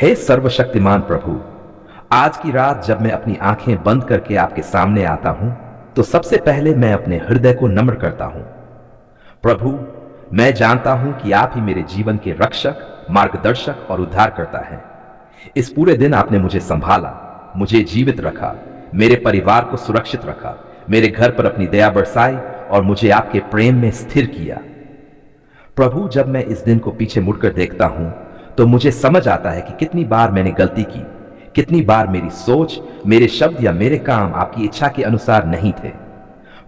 हे सर्वशक्तिमान प्रभु, आज की रात जब मैं अपनी आंखें बंद करके आपके सामने आता हूं, तो सबसे पहले मैं अपने हृदय को नम्र करता हूं। प्रभु, मैं जानता हूं कि आप ही मेरे जीवन के रक्षक, मार्गदर्शक और उद्धारकर्ता हैं। इस पूरे दिन आपने मुझे संभाला, मुझे जीवित रखा, मेरे परिवार को सुरक्षित रखा, मेरे घर पर अपनी दया बरसाई और मुझे आपके प्रेम में स्थिर किया। प्रभु, जब मैं इस दिन को पीछे मुड़कर देखता हूं, तो मुझे समझ आता है कि कितनी बार मैंने गलती की, कितनी बार मेरी सोच, मेरे शब्द या मेरे काम आपकी इच्छा के अनुसार नहीं थे।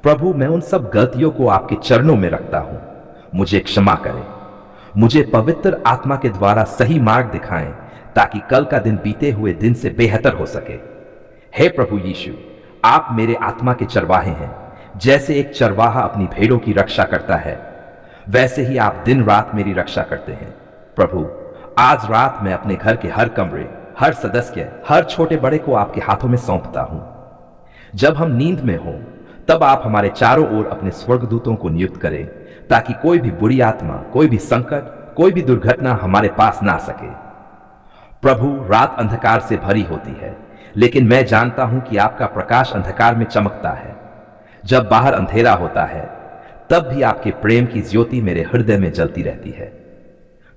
प्रभु, मैं उन सब गलतियों को आपके चरणों में रखता हूं। मुझे क्षमा करें, मुझे पवित्र आत्मा के द्वारा सही मार्ग दिखाएं, ताकि कल का दिन बीते हुए दिन से बेहतर हो सके। हे प्रभु यीशु, आप मेरे आत्मा के चरवाहे हैं। जैसे एक चरवाहा अपनी भेड़ों की रक्षा करता है, वैसे ही आप दिन रात मेरी रक्षा करते हैं। प्रभु, आज रात मैं अपने घर के हर कमरे, हर सदस्य, हर छोटे बड़े को आपके हाथों में सौंपता हूं। जब हम नींद में हों, तब आप हमारे चारों ओर अपने स्वर्गदूतों को नियुक्त करें, ताकि कोई भी बुरी आत्मा, कोई भी संकट, कोई भी दुर्घटना हमारे पास ना सके। प्रभु, रात अंधकार से भरी होती है, लेकिन मैं जानता हूं कि आपका प्रकाश अंधकार में चमकता है। जब बाहर अंधेरा होता है, तब भी आपके प्रेम की ज्योति मेरे हृदय में जलती रहती है।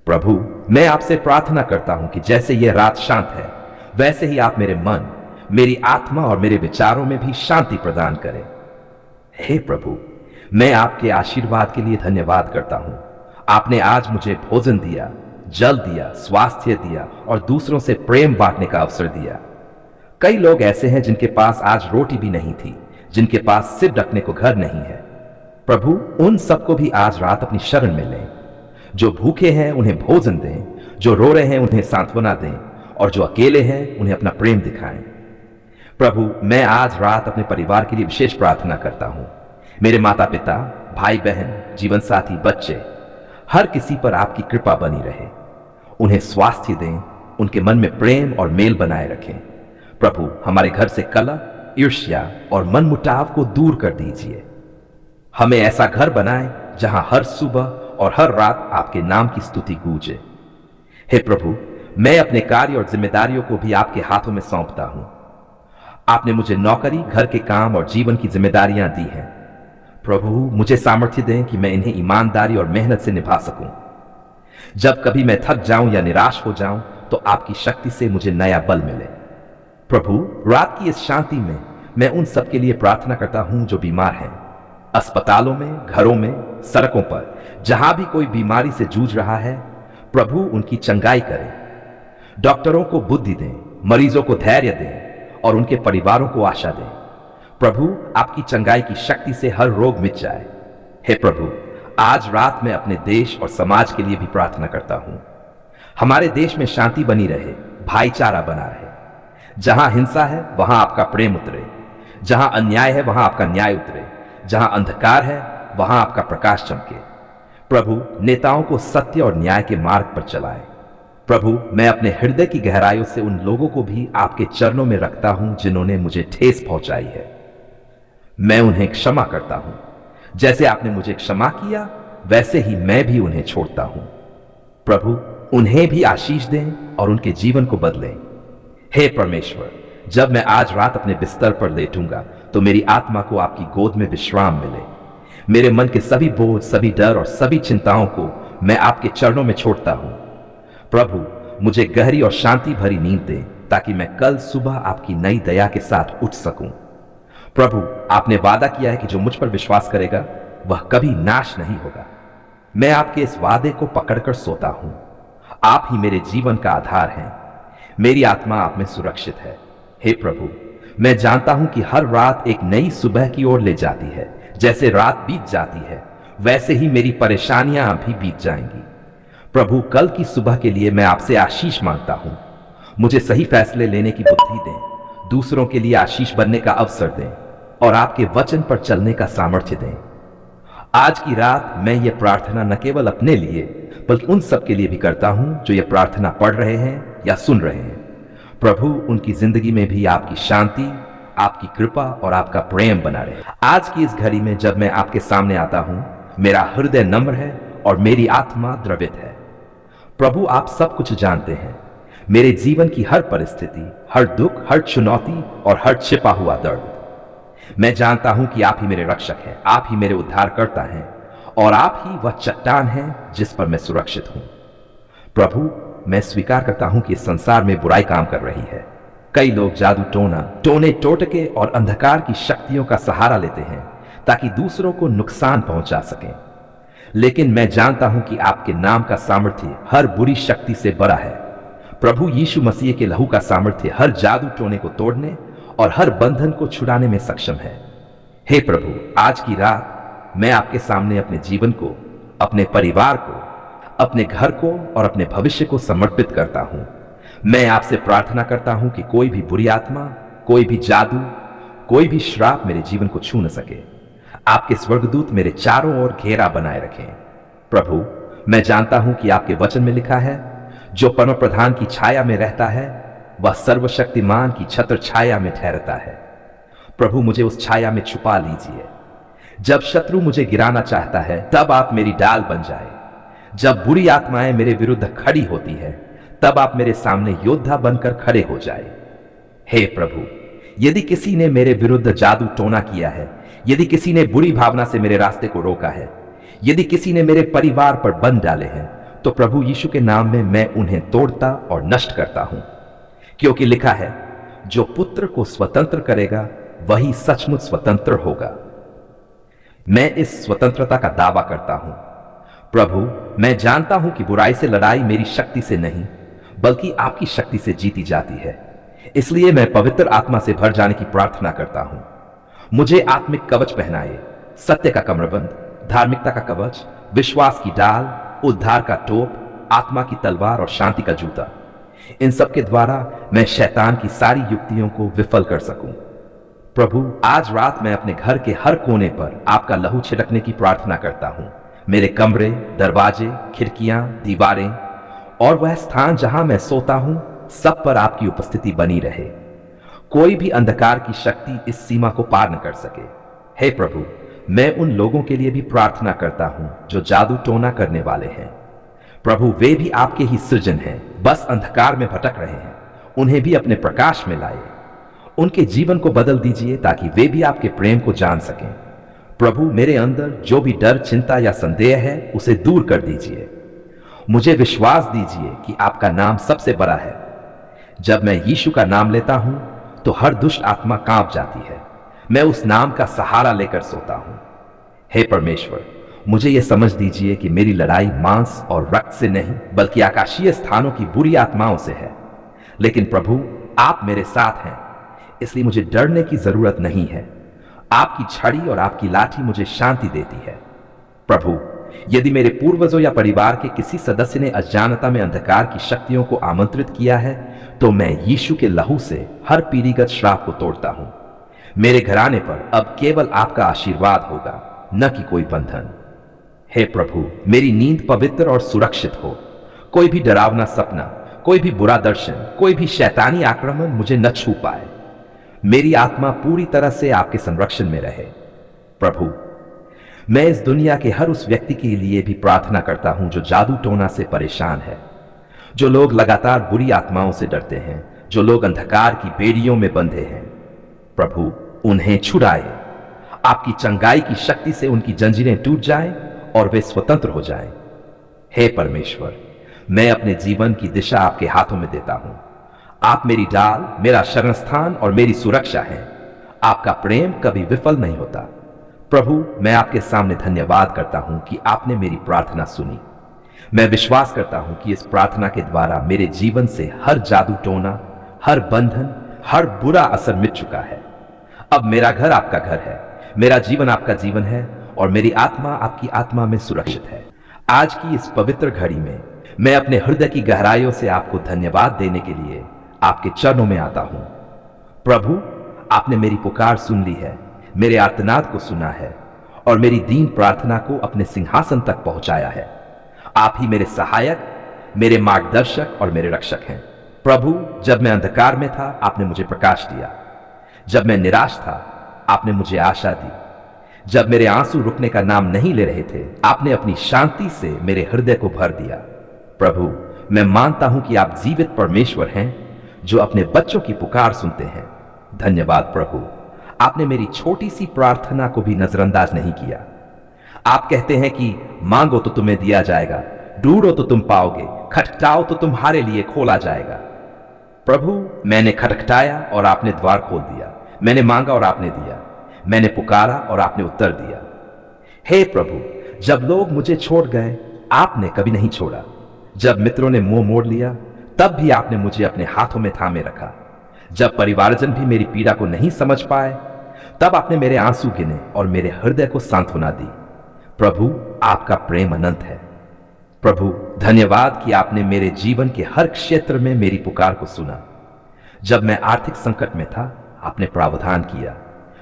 प्रभु, मैं आपसे प्रार्थना करता हूं कि जैसे यह रात शांत है, वैसे ही आप मेरे मन, मेरी आत्मा और मेरे विचारों में भी शांति प्रदान करें। हे प्रभु, मैं आपके आशीर्वाद के लिए धन्यवाद करता हूं। आपने आज मुझे भोजन दिया, जल दिया, स्वास्थ्य दिया और दूसरों से प्रेम बांटने का अवसर दिया। कई लोग ऐसे हैं जिनके पास आज रोटी भी नहीं थी, जिनके पास सिर ढकने को घर नहीं है। प्रभु, उन सबको भी आज रात अपनी शरण में लें। जो भूखे हैं उन्हें भोजन दें, जो रो रहे हैं उन्हें सांत्वना दें, और जो अकेले हैं उन्हें अपना प्रेम दिखाएं। प्रभु, मैं आज रात अपने परिवार के लिए विशेष प्रार्थना करता हूं। मेरे माता पिता, भाई बहन, जीवन साथी, बच्चे, हर किसी पर आपकी कृपा बनी रहे। उन्हें स्वास्थ्य दें, उनके मन में प्रेम और मेल बनाए रखें। प्रभु, हमारे घर से कलह, ईर्ष्या और मनमुटाव को दूर कर दीजिए। हमें ऐसा घर बनाएं जहां हर सुबह और हर रात आपके नाम की स्तुति गूंजे। हे प्रभु, मैं अपने कार्य और जिम्मेदारियों को भी आपके हाथों में सौंपता हूं। आपने मुझे नौकरी, घर के काम और जीवन की जिम्मेदारियां दी हैं। प्रभु, मुझे सामर्थ्य दें कि मैं इन्हें ईमानदारी और मेहनत से निभा सकूं। जब कभी मैं थक जाऊं या निराश हो जाऊं, तो आपकी शक्ति से मुझे नया बल मिले। प्रभु, रात की इस शांति में मैं उन सब के लिए प्रार्थना करता हूं जो बीमार हैं, अस्पतालों में, घरों में, सड़कों पर, जहां भी कोई बीमारी से जूझ रहा है। प्रभु, उनकी चंगाई करें। डॉक्टरों को बुद्धि दें, मरीजों को धैर्य दें और उनके परिवारों को आशा दें। प्रभु, आपकी चंगाई की शक्ति से हर रोग मिट जाए। हे प्रभु, आज रात मैं अपने देश और समाज के लिए भी प्रार्थना करता हूं। हमारे देश में शांति बनी रहे, भाईचारा बना रहे। जहां हिंसा है वहां आपका प्रेम उतरे, जहां अन्याय है वहां आपका न्याय उतरे, जहां अंधकार है वहां आपका प्रकाश चमके। प्रभु, नेताओं को सत्य और न्याय के मार्ग पर चलाए। प्रभु, मैं अपने हृदय की गहराइयों से उन लोगों को भी आपके चरणों में रखता हूं जिन्होंने मुझे ठेस पहुंचाई है। मैं उन्हें क्षमा करता हूं। जैसे आपने मुझे क्षमा किया, वैसे ही मैं भी उन्हें छोड़ता हूं। प्रभु, उन्हें भी आशीष दें और उनके जीवन को बदलें। हे परमेश्वर, जब मैं आज रात अपने बिस्तर पर लेटूंगा, तो मेरी आत्मा को आपकी गोद में विश्राम मिले। मेरे मन के सभी बोझ, सभी डर और सभी चिंताओं को मैं आपके चरणों में छोड़ता हूं। प्रभु, मुझे गहरी और शांति भरी नींद दें, ताकि मैं कल सुबह आपकी नई दया के साथ उठ सकूं। प्रभु, आपने वादा किया है कि जो मुझ पर विश्वास करेगा वह कभी नाश नहीं होगा। मैं आपके इस वादे को पकड़कर सोता हूं। आप ही मेरे जीवन का आधार हैं। मेरी आत्मा आप में सुरक्षित है। हे प्रभु, मैं जानता हूं कि हर रात एक नई सुबह की ओर ले जाती है। जैसे रात बीत जाती है, वैसे ही मेरी परेशानियां भी बीत जाएंगी। प्रभु, कल की सुबह के लिए मैं आपसे आशीष मांगता हूं। मुझे सही फैसले लेने की बुद्धि दें, दूसरों के लिए आशीष बनने का अवसर दें और आपके वचन पर चलने का सामर्थ्य दें। आज की रात मैं ये प्रार्थना न केवल अपने लिए, बल्कि उन सब के लिए भी करता हूं जो ये प्रार्थना पढ़ रहे हैं या सुन रहे हैं। प्रभु, उनकी जिंदगी में भी आपकी शांति, आपकी कृपा और आपका प्रेम बना रहे। आज की इस घड़ी में जब मैं आपके सामने आता हूं, मेरा हृदय नम्र है और मेरी आत्मा द्रवित है। प्रभु, आप सब कुछ जानते हैं। मेरे जीवन की हर परिस्थिति, हर दुख, हर चुनौती और हर छिपा हुआ दर्द। मैं जानता हूं कि आप ही मेरे रक्षक हैं, आप ही मेरे उद्धारकर्ता हैं और आप ही वह चट्टान हैं जिस पर मैं सुरक्षित हूं। प्रभु, मैं स्वीकार करता हूं कि इस संसार में बुराई काम कर रही है। कई लोग जादू टोना, टोने टोटके और अंधकार की शक्तियों का सहारा लेते हैं ताकि दूसरों को नुकसान पहुंचा सकें। लेकिन मैं जानता हूं कि आपके नाम का सामर्थ्य हर बुरी शक्ति से बड़ा है। प्रभु यीशु मसीह के लहू का सामर्थ्य हर जादू टोने को तोड़ने और हर बंधन को छुड़ाने में सक्षम है। हे प्रभु, आज की रात मैं आपके सामने अपने जीवन को, अपने परिवार को, अपने घर को और अपने भविष्य को समर्पित करता हूं। मैं आपसे प्रार्थना करता हूं कि कोई भी बुरी आत्मा, कोई भी जादू, कोई भी श्राप मेरे जीवन को छू न सके। आपके स्वर्गदूत मेरे चारों ओर घेरा बनाए रखें। प्रभु, मैं जानता हूं कि आपके वचन में लिखा है, जो परम प्रधान की छाया में रहता है वह सर्वशक्तिमान की छत्र छाया में ठहरता है। प्रभु, मुझे उस छाया में छुपा लीजिए। जब शत्रु मुझे गिराना चाहता है तब आप मेरी डाल बन जाए। जब बुरी आत्माएं मेरे विरुद्ध खड़ी होती है तब आप मेरे सामने योद्धा बनकर खड़े हो जाए। हे प्रभु, यदि किसी ने मेरे विरुद्ध जादू टोना किया है, यदि किसी ने बुरी भावना से मेरे रास्ते को रोका है, यदि किसी ने मेरे परिवार पर बंद डाले हैं, तो प्रभु यीशु के नाम में मैं उन्हें तोड़ता और नष्ट करता हूं। क्योंकि लिखा है, जो पुत्र को स्वतंत्र करेगा वही सचमुच स्वतंत्र होगा। मैं इस स्वतंत्रता का दावा करता हूं। प्रभु, मैं जानता हूं कि बुराई से लड़ाई मेरी शक्ति से नहीं बल्कि आपकी शक्ति से जीती जाती है। इसलिए मैं पवित्र आत्मा से भर जाने की प्रार्थना करता हूं। मुझे आत्मिक कवच पहनाए, सत्य का कमरबंद, धार्मिकता का कवच, विश्वास की डाल, उद्धार का टोप, आत्मा की तलवार और शांति का जूता। इन सब के द्वारा मैं शैतान की सारी युक्तियों को विफल कर सकूं। प्रभु, आज रात मैं अपने घर के हर कोने पर आपका लहू छिड़कने की प्रार्थना करता हूं। मेरे कमरे, दरवाजे, खिड़कियां, दीवारें और वह स्थान जहां मैं सोता हूं, सब पर आपकी उपस्थिति बनी रहे। कोई भी अंधकार की शक्ति इस सीमा को पार न कर सके। हे प्रभु, मैं उन लोगों के लिए भी प्रार्थना करता हूं जो जादू टोना करने वाले हैं। प्रभु, वे भी आपके ही सृजन हैं, बस अंधकार में भटक रहे हैं। उन्हें भी अपने प्रकाश में लाए। उनके जीवन को बदल दीजिए ताकि वे भी आपके प्रेम को जान सकें। प्रभु, मेरे अंदर जो भी डर, चिंता या संदेह है उसे दूर कर दीजिए। मुझे विश्वास दीजिए कि आपका नाम सबसे बड़ा है। जब मैं यीशु का नाम लेता हूं तो हर दुष्ट आत्मा कांप जाती है। मैं उस नाम का सहारा लेकर सोता हूं। हे परमेश्वर, मुझे यह समझ दीजिए कि मेरी लड़ाई मांस और रक्त से नहीं बल्कि आकाशीय स्थानों की बुरी आत्माओं से है। लेकिन प्रभु, आप मेरे साथ हैं, इसलिए मुझे डरने की जरूरत नहीं है। आपकी छड़ी और आपकी लाठी मुझे शांति देती है। प्रभु, यदि मेरे पूर्वजों या परिवार के किसी सदस्य ने अज्ञानता में अंधकार की शक्तियों को आमंत्रित किया है तो मैं यीशु के लहू से हर पीढ़ीगत श्राप को तोड़ता हूं। मेरे घराने पर अब केवल आपका आशीर्वाद होगा, न कि कोई बंधन। हे प्रभु, मेरी नींद पवित्र और सुरक्षित हो। कोई भी डरावना सपना, कोई भी बुरा दर्शन, कोई भी शैतानी आक्रमण मुझे न छू पाए। मेरी आत्मा पूरी तरह से आपके संरक्षण में रहे। प्रभु, मैं इस दुनिया के हर उस व्यक्ति के लिए भी प्रार्थना करता हूं जो जादू टोना से परेशान है, जो लोग लगातार बुरी आत्माओं से डरते हैं, जो लोग अंधकार की बेड़ियों में बंधे हैं। प्रभु, उन्हें छुड़ाए। आपकी चंगाई की शक्ति से उनकी जंजीरें टूट जाएं और वे स्वतंत्र हो जाएं। हे परमेश्वर, मैं अपने जीवन की दिशा आपके हाथों में देता हूं। आप मेरी डाल, मेरा शरण स्थान और मेरी सुरक्षा है। आपका प्रेम कभी विफल नहीं होता। प्रभु, मैं आपके सामने धन्यवाद करता हूं कि आपने मेरी प्रार्थना सुनी। मैं विश्वास करता हूं कि इस प्रार्थना के द्वारा मेरे जीवन से हर जादू टोना, हर बंधन, हर बुरा असर मिट चुका है। अब मेरा घर आपका घर है, मेरा जीवन आपका जीवन है और मेरी आत्मा आपकी आत्मा में सुरक्षित है। आज की इस पवित्र घड़ी में मैं अपने हृदय की गहराइयों से आपको धन्यवाद देने के लिए आपके चरणों में आता हूं। प्रभु, आपने मेरी पुकार सुन ली है, मेरे आर्तनाद को सुना है और मेरी दीन प्रार्थना को अपने सिंहासन तक पहुंचाया है। आप ही मेरे सहायक, मेरे मार्गदर्शक और मेरे रक्षक हैं। प्रभु, जब मैं अंधकार में था आपने मुझे प्रकाश दिया। जब मैं निराश था आपने मुझे आशा दी। जब मेरे आंसू रुकने का नाम नहीं ले रहे थे आपने अपनी शांति से मेरे हृदय को भर दिया। प्रभु, मैं मानता हूं कि आप जीवित परमेश्वर हैं जो अपने बच्चों की पुकार सुनते हैं। धन्यवाद प्रभु, आपने मेरी छोटी सी प्रार्थना को भी नजरअंदाज नहीं किया। आप कहते हैं कि मांगो तो तुम्हें दिया जाएगा, ढूंढो तो तुम पाओगे, खटखटाओ तो तुम्हारे लिए खोला जाएगा। प्रभु, मैंने खटखटाया और आपने द्वार खोल दिया, मैंने मांगा और आपने दिया, मैंने पुकारा और आपने उत्तर दिया। हे प्रभु, जब लोग मुझे छोड़ गए आपने कभी नहीं छोड़ा, जब मित्रों ने मुंह मोड़ लिया तब भी आपने मुझे अपने हाथों में थामे रखा, जब परिवारजन भी मेरी पीड़ा को नहीं समझ पाए तब आपने मेरे आंसू गिने और मेरे हृदय को सांत्वना दी। प्रभु, आपका प्रेम अनंत है। प्रभु, धन्यवाद कि आपने मेरे जीवन के हर क्षेत्र में मेरी पुकार को सुना। जब मैं आर्थिक संकट में था आपने प्रावधान किया,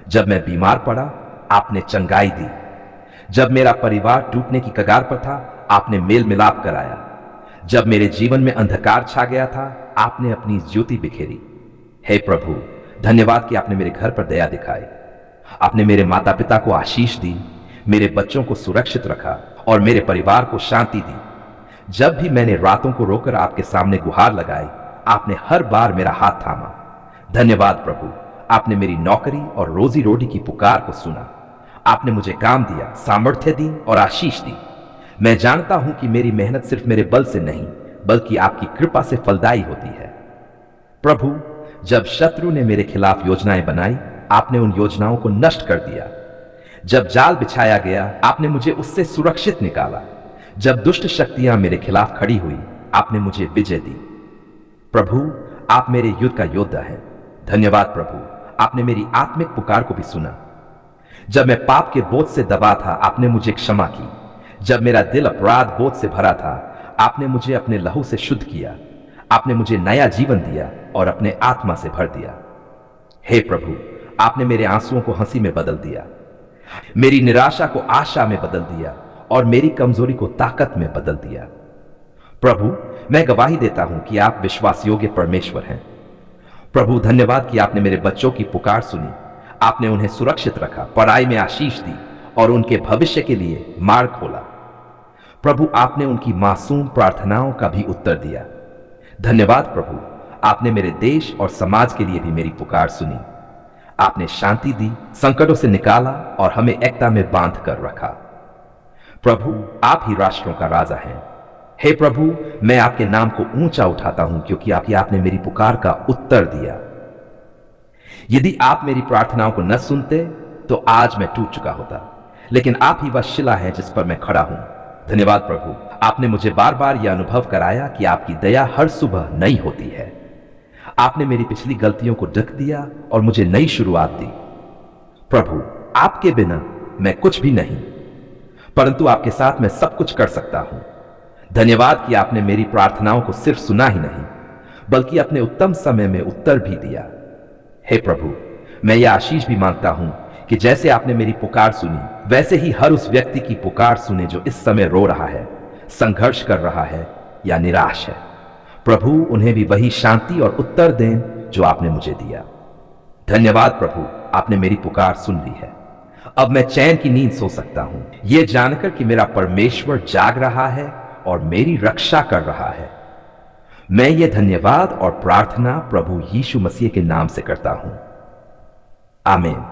जब मैं बीमार पड़ा आपने चंगाई दी, जब मेरा परिवार टूटने की कगार पर था आपने मेल मिलाप कराया, जब मेरे जीवन में अंधकार छा गया था आपने अपनी ज्योति बिखेरी। हे प्रभु, धन्यवाद कि आपने मेरे घर पर दया दिखाई, आपने मेरे माता पिता को आशीष दी, मेरे बच्चों को सुरक्षित रखा और मेरे परिवार को शांति दी। जब भी मैंने रातों को रोकर आपके सामने गुहार लगाई आपने हर बार मेरा हाथ थामा। धन्यवाद प्रभु, आपने मेरी नौकरी और रोजी रोटी की पुकार को सुना, आपने मुझे काम दिया, सामर्थ्य दी और आशीष दी। मैं जानता हूं कि मेरी मेहनत सिर्फ मेरे बल से नहीं बल्कि आपकी कृपा से फलदायी होती है। प्रभु, जब शत्रु ने मेरे खिलाफ योजनाएं बनाई आपने उन योजनाओं को नष्ट कर दिया, जब जाल बिछाया गया आपने मुझे उससे सुरक्षित निकाला, जब दुष्ट शक्तियां मेरे खिलाफ खड़ी हुई आपने मुझे विजय दी। प्रभु, आप मेरे युद्ध का योद्धा हैं। धन्यवाद प्रभु, आपने मेरी आत्मिक पुकार को भी सुना। जब मैं पाप के बोझ से दबा था आपने मुझे क्षमा की, जब मेरा दिल अपराध बोझ से भरा था आपने मुझे अपने लहू से शुद्ध किया, आपने मुझे नया जीवन दिया और अपने आत्मा से भर दिया। हे प्रभु, आपने मेरे आंसुओं को हंसी में बदल दिया, मेरी निराशा को आशा में बदल दिया और मेरी कमजोरी को ताकत में बदल दिया। प्रभु, मैं गवाही देता हूं कि आप विश्वास योग्य परमेश्वर हैं। प्रभु, धन्यवाद कि आपने मेरे बच्चों की पुकार सुनी, आपने उन्हें सुरक्षित रखा, पढ़ाई में आशीष दी और उनके भविष्य के लिए मार्ग खोला। प्रभु, आपने उनकी मासूम प्रार्थनाओं का भी उत्तर दिया। धन्यवाद प्रभु, आपने मेरे देश और समाज के लिए भी मेरी पुकार सुनी, आपने शांति दी, संकटों से निकाला और हमें एकता में बांध कर रखा। प्रभु, आप ही राष्ट्रों का राजा हैं। हे प्रभु, मैं आपके नाम को ऊंचा उठाता हूं क्योंकि आपने मेरी पुकार का उत्तर दिया। यदि आप मेरी प्रार्थनाओं को न सुनते तो आज मैं टूट चुका होता, लेकिन आप ही वह शिला है जिस पर मैं खड़ा हूं। धन्यवाद प्रभु, आपने मुझे बार बार यह अनुभव कराया कि आपकी दया हर सुबह नई होती है। आपने मेरी पिछली गलतियों को ढक दिया और मुझे नई शुरुआत दी। प्रभु, आपके बिना मैं कुछ भी नहीं, परंतु आपके साथ मैं सब कुछ कर सकता हूं। धन्यवाद कि आपने मेरी प्रार्थनाओं को सिर्फ सुना ही नहीं बल्कि अपने उत्तम समय में उत्तर भी दिया। हे प्रभु, मैं यह आशीष भी मांगता हूं कि जैसे आपने मेरी पुकार सुनी वैसे ही हर उस व्यक्ति की पुकार सुने जो इस समय रो रहा है, संघर्ष कर रहा है या निराश है। प्रभु, उन्हें भी वही शांति और उत्तर दें जो आपने मुझे दिया। धन्यवाद प्रभु, आपने मेरी पुकार सुन ली है। अब मैं चैन की नींद सो सकता हूं, यह जानकर कि मेरा परमेश्वर जाग रहा है और मेरी रक्षा कर रहा है। मैं ये धन्यवाद और प्रार्थना प्रभु यीशु मसीह के नाम से करता हूं। आमीन।